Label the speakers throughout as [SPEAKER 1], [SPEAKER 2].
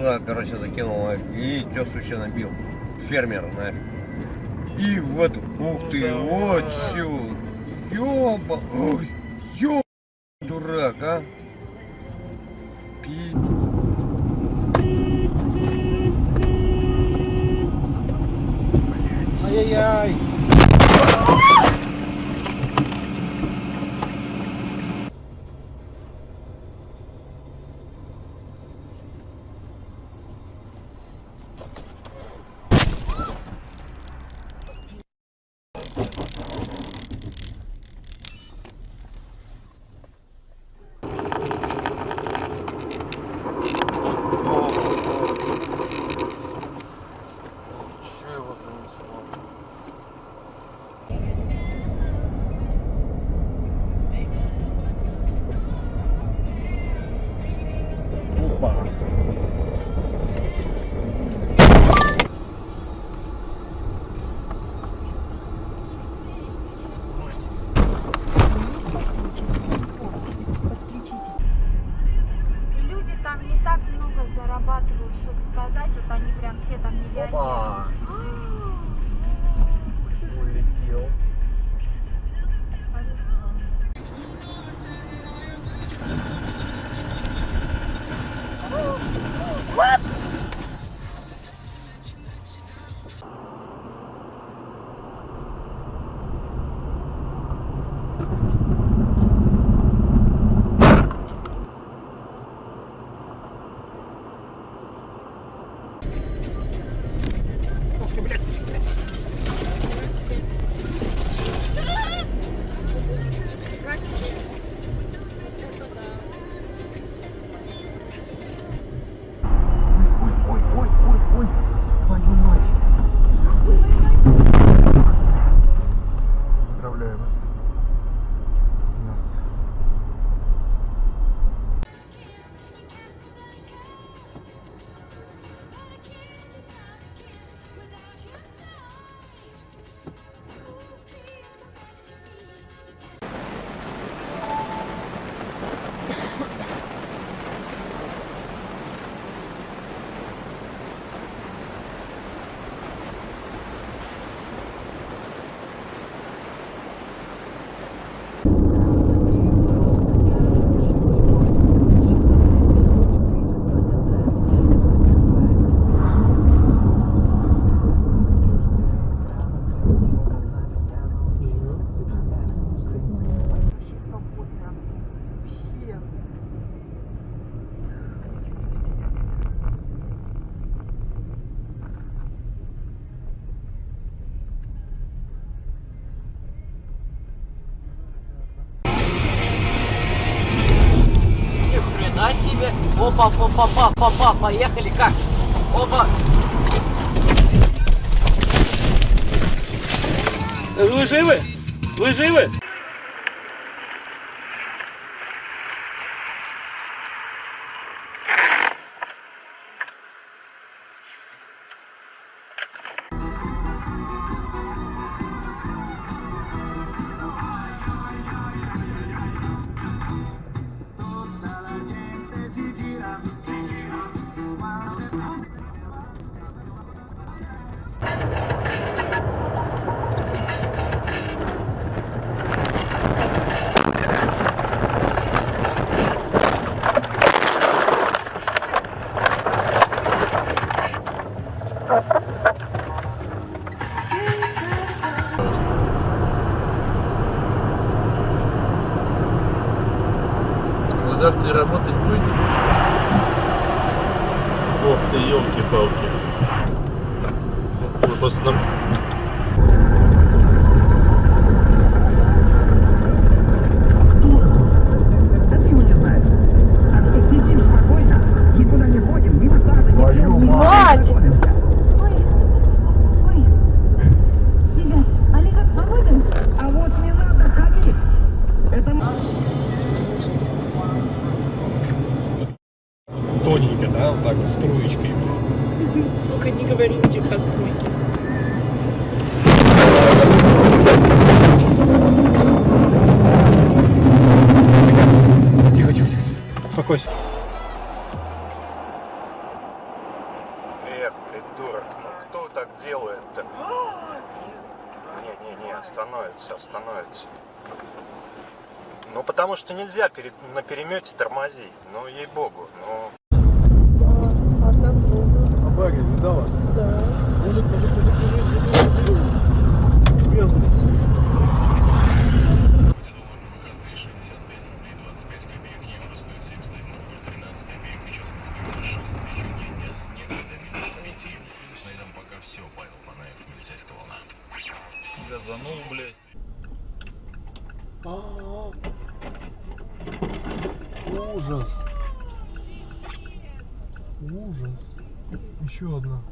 [SPEAKER 1] туда, короче, закинул, и тесу еще набил. Фермер, нафиг. И в эту, ух ты, вот чё, ёба, ой, ёба, дурак, а. Ай-яй-яй.
[SPEAKER 2] Зарабатывают, чтобы сказать, вот они прям все там миллионеры.
[SPEAKER 1] Опа. Улетел.
[SPEAKER 2] What?
[SPEAKER 3] Нихрена себе! Опа, поехали, как? Опа!
[SPEAKER 4] Вы живы? Вы живы?
[SPEAKER 5] Вы завтра работать будете? Ох ты, елки-палки. Вы просто нам...
[SPEAKER 4] Тоненько, да, вот так вот, струечкой, блин.
[SPEAKER 6] Сука, не говори мне про стройки.
[SPEAKER 4] Тихо. Успокойся.
[SPEAKER 7] остановится, остановится. Ну, потому что нельзя на перемете тормозить. Ну, ей-богу. Ну...
[SPEAKER 4] Авария, видала? Да. Мужик, держись. Врезались.
[SPEAKER 5] Газанул, блядь.
[SPEAKER 4] Ужас. Ужас. Еще одна.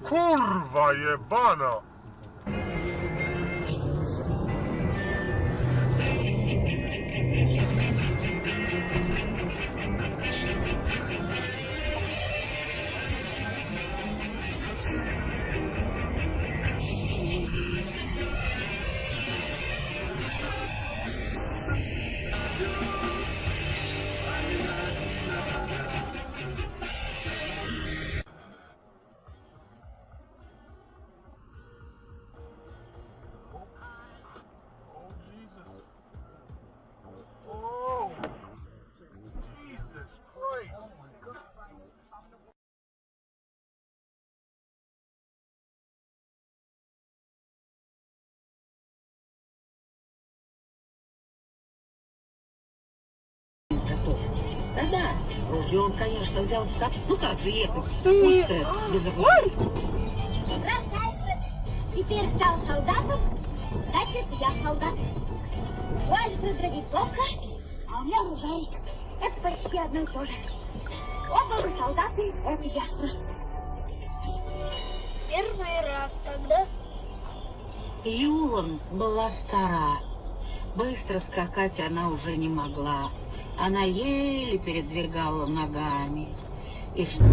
[SPEAKER 8] Kurwa jebana!
[SPEAKER 9] Да-да, ружье он, конечно, взял с собой. Ну как же ехать? Быстро, без опускания.
[SPEAKER 2] Красавчик! Теперь стал солдатом, значит, я солдат. У Альфреда винтовка, а у меня ружей. Это почти одно и то же. Оба мы солдаты, это ясно. Первый раз тогда.
[SPEAKER 9] Юлан была стара. Быстро скакать она уже не могла. Она еле передвигала ногами. И что...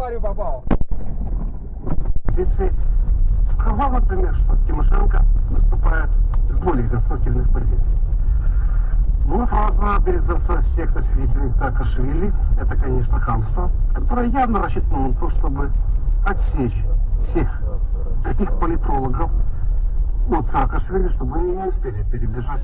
[SPEAKER 4] аварию попал.
[SPEAKER 10] Позиции сказал, например, что Тимошенко выступает с более конструктивных позиций. Ну, фраза Березовца «секта свидетелей Саакашвили» — это, конечно, хамство, которое явно рассчитано на то, чтобы отсечь всех таких политологов от Саакашвили, чтобы они не успели перебежать.